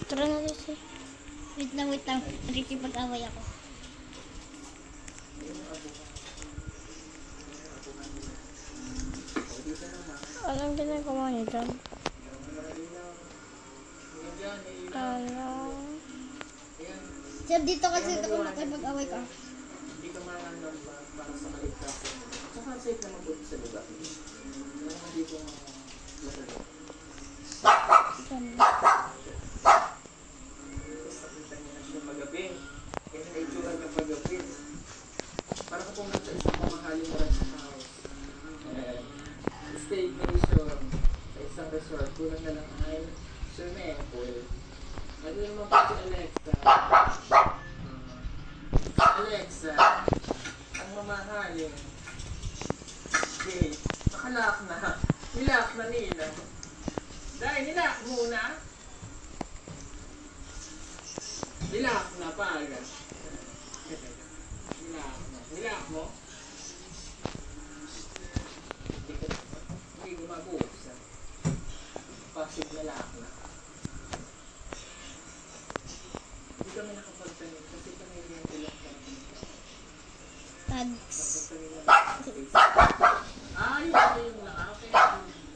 Tara na kasi. Wait lang. Nakikipag-away ako. Anong ginagawa niyo dyan? Alam. Sir, dito kasi ako makipag-away ka. Hindi ka maramdaman para sa kaligtas. Saka safe naman po sa lugar. Naman dito ang lasalo. Pakita niyo na siya paggabi. Kaya na itsura ka paggabi. Para ka pumunta sa isang mamahaling restaurant. Staycation sa isang resort. Kulang na lang ay swimming pool. Ano naman po si Alexa? Alexa, ang mamahalin. Okay, nakalak na. Nilak na nila. Dahil nilak muna. Nilak na pa agad. Nilak na. Nilak mo? Hindi gumabuksan. Pasig nilak na. Hindi kami nakapagtanim kasi kami yung ilang kami. Tags. Ayun yung nakake.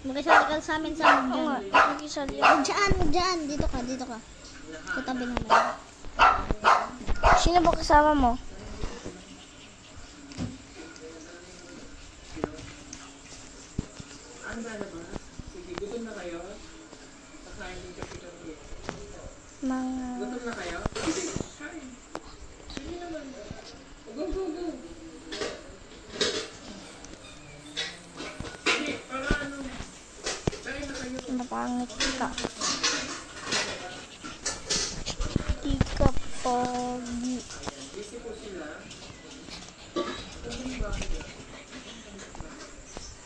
Magkasali ka sa amin sa Oo nga. dyan. Nag-isali. Huwag dyan. Dito ka. Katabi naman. Sino ba kasama mo? Ano ba na ba? Sige, gutom na kayo? Kakain din kasi kami. Mga... Gutom na kayo? Sige, kain. Sige naman. Go. Sige, para ano? Kain na kayo. Napangit ka. Di ka pogi. Busy po sila.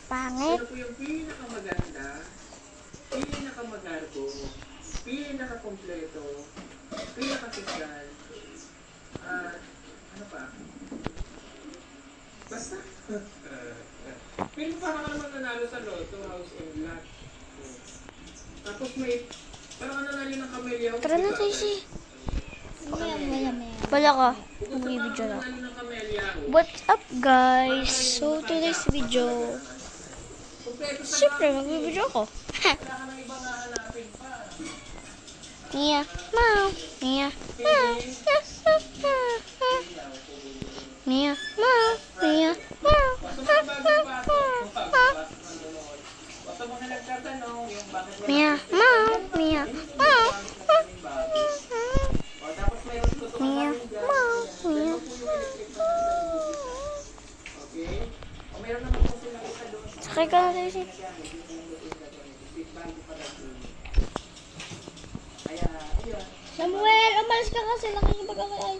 Pangit. Sino po yung pinakamaganda, pinakamagarbo, pinakakompleto, pinakasosyal, at ano pa? Basta. Pero parang ka naman nanalo sa Lotto, House and Lot. Tapos may, parang ka nanalo ng Camellia House. Tara na, diba? Tracy. Maya. Bala ka. Bukod sa Magbibideo parang na. nanalo ng Camellia House, What's up, guys? So, today's video. kompleto sa Siyempre, magbibideo ako. wala ka ng ibang hahanapin pa. Mia. Mau. Mia. Mau. Mia. Mau. Mia. Mau. Basta mga bagong pasok, basta mga nagtatanong yung bakit wala Mia. kasi Mau. Mia. Mau. o tapos mayroon ko Mia. Mau. Mia. okay? O mayroon naman po silang isa doon sa Sakay ka na, Tracy. kaya, ayun. Samuel, umalis ka kasi. Nakikipag-away.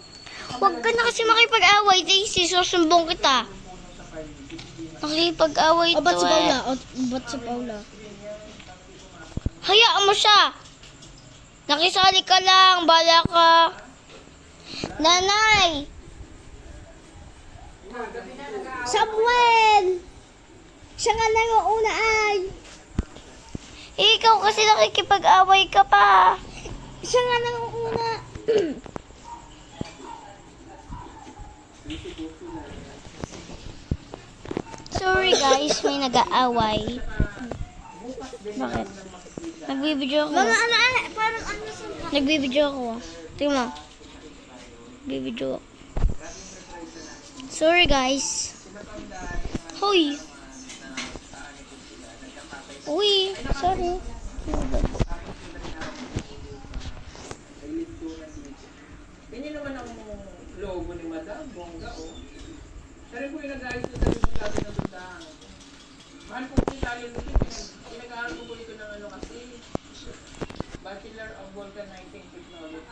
Huwag ka na kasi makipag-away, Daisy. Susumbong kita. Nakipag-away O, ba't to si Paula? eh. Ba't si Paula? Hayaan mo siya. Nakisali ka lang. Bala ka. Nanay! Samuel! Siya nga na yung una ay. Ikaw kasi nakikipag-away ka pa. Siya nga na yung una. Sorry guys, may nag-aaway. Bakit? Nagbibideo ako. Mga ano ay, parang ano sa... Nagbibideo ako. Tingnan mo. Nagbibideo ako. Sorry guys. Hoy. Uy, sorry. Ganyan naman ang logo ni Madam, bongga o. Siya rin po yung nag-ayos na sa sabi ng tundahan. Mahal po po Italian mo ito. Pinag-aaral ko po ito ng ano kasi. Bachelor of Vulcanizing Technology.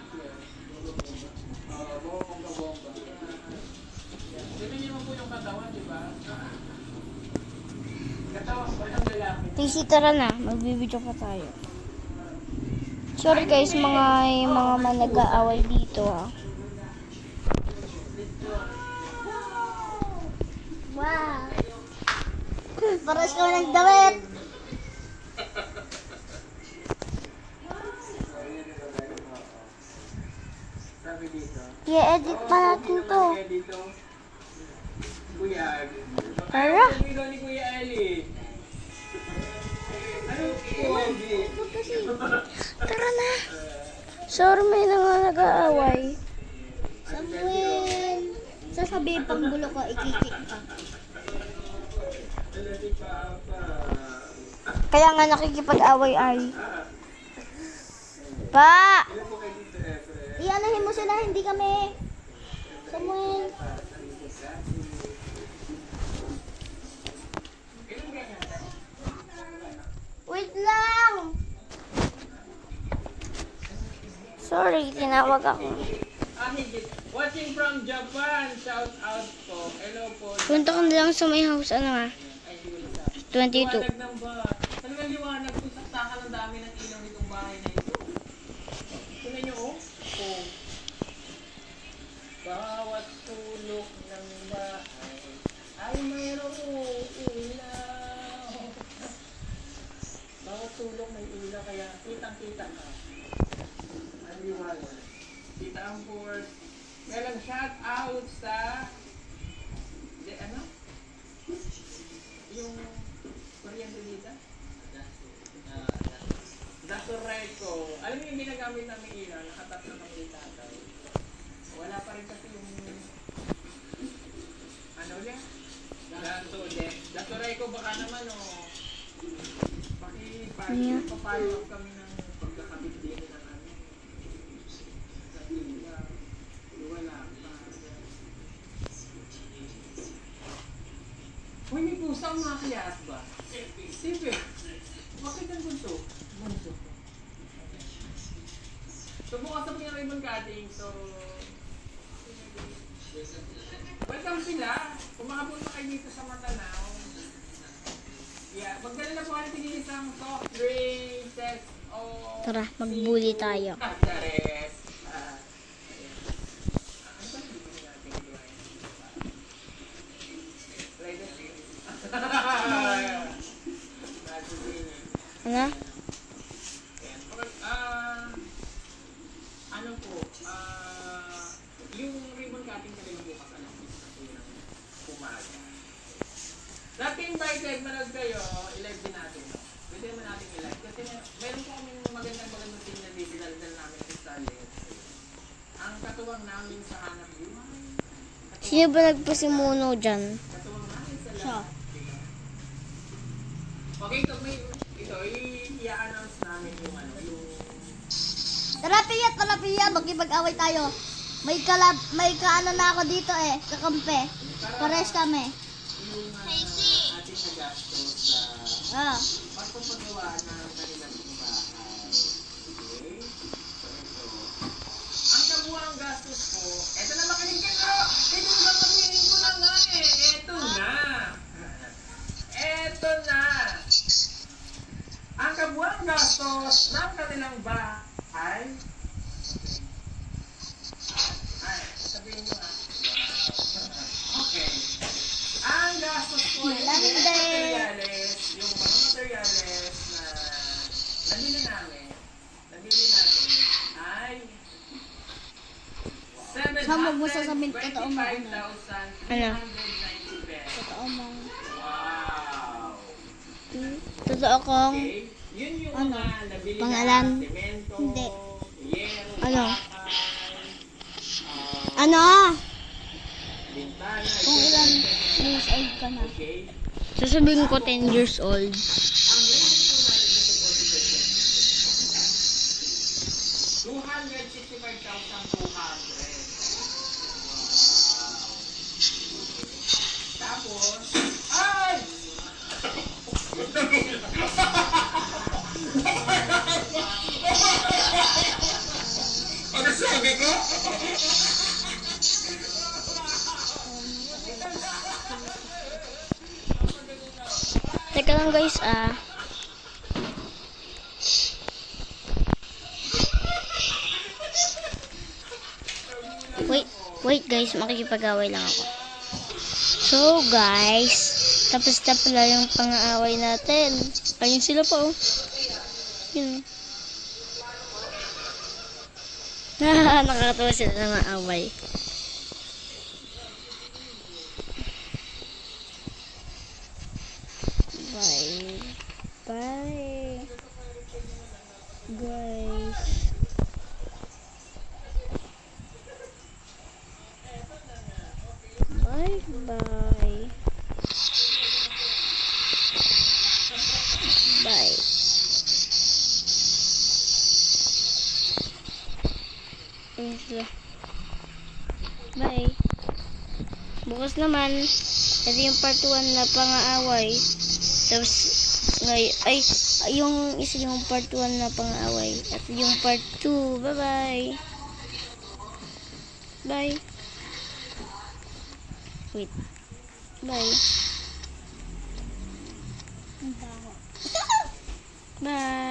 Bongga. Tignan niyo mo po yung katawan, di ba? Katawan, walang lalaki. Tracy, tara na. Magbibideo pa tayo. Sorry guys, mga nag-aaway dito ha. Wow. Paras ko ng damit. I-edit pa natin to. Kaya dito, Kuya Ali. Tara. Ay, dito ni Kuya Ali. Ano po, Ali? Tara na. Sorry, may nag-aaway. Samuel. Sasabihin pang gulo ko, ikikik ka. Ano si Papa? Kaya nga nakikipag-away ay. Pa! Ilan po kayo dito, Efren? Ianahin mo sila, hindi kami. Samuel. Wait lang! Sorry, tinawag ako. Hindi. Watching from Japan, shout out po. Hello po. Punta ko na lang sa may house, ano nga? Ay, hindi ko nasa. 22. Liwanag ng ba? Talagang liwanag kung saktakan ang dami ng ilaw nitong bahay na ito. Tingnan nyo, oh. Oh. Bawat sulok ng bahay ay mayroong ilaw. Bawat sulok may ilaw, kaya kitang-kita ka. Ang liwanag. Kita ang force. Kaya lang shout out sa ano? Yung kuryente dito? Dasoreco. Alam mo yung ginagamit namin ilaw, nakatap na kami yung tatay. Wala pa rin kasi yung ano ulit? Dasoreco baka naman papalo up kami ng pagkakabit din na namin. Kasi wala pa. Uy, may pusa ang makakiyas ba? Sige. Bakit ang bunso? Bunso. So, bukas na po yung ribbon cutting. So, welcome sila. Kung makapunta kayo dito sa Matanao. Yeah, magdala na po kayo pinili isang soft drinks, o... Tara, magbuli tayo. Chares. Ano ba bibili natin gawin? Like this. Ano? Ano po, yung ribbon cutting talaga bukas alas 10 na po ng umaga. Dati invited, manood kayo, i-live din natin. Pwede naman natin i-live. Kasi meron po kaming magandang team na dinaldal namin sa talent. Ang katuwang namin sa hanap buhay. Sino ba nagpasimuno dyan? Katuwang namin sa Siya. lahat. Okay, ito, i-announce namin yung ano, yung Tara Pia, magkipag-away tayo. May kaano na ako dito kakampi. Pares kami. yung ating nagastos sa pagpapagawa ng kanilang bahay. Okay? So ito. Ang kabuang gastos po, eto na makinig ka! Ito na pagpiliin ko na nga Eto na! Eto na! Ang kabuang gastos ng kanilang bahay. Ay, sabihin nyo Okay. Ang gastos po yung mga materyales na nabili natin ay Sama mo sasabihin, totoo mo, ano? 725,390 pesos. Totoo mo. Wow! Totoo kong Okay. Yun yung Ano? mga nabili Pangalan? na semento, Hindi. yero, Ano? bakal, Ano? bintana, Kung ilan years old ka na. okay? Sasabihin ko 10 years old. Ang meron po natin sa 40%. 265,200. Wow. Tapos, ay! Ano sabi ko? Teka lang guys, Wait guys, makikipag-away lang ako. So guys, tapos na pala yung pang-aaway natin. Ayun sila pa oh. Yun. Nakakatawa sila ng aaway. Bye-bye. Bye. Ayun sila. Bye. Bukas naman, ito yung part 1 na pang-aaway. Tapos, yung isa yung part 1 na pang-aaway. At yung part 2. Bye-bye. Bye. Wait. Bye. Ang baho. Bye.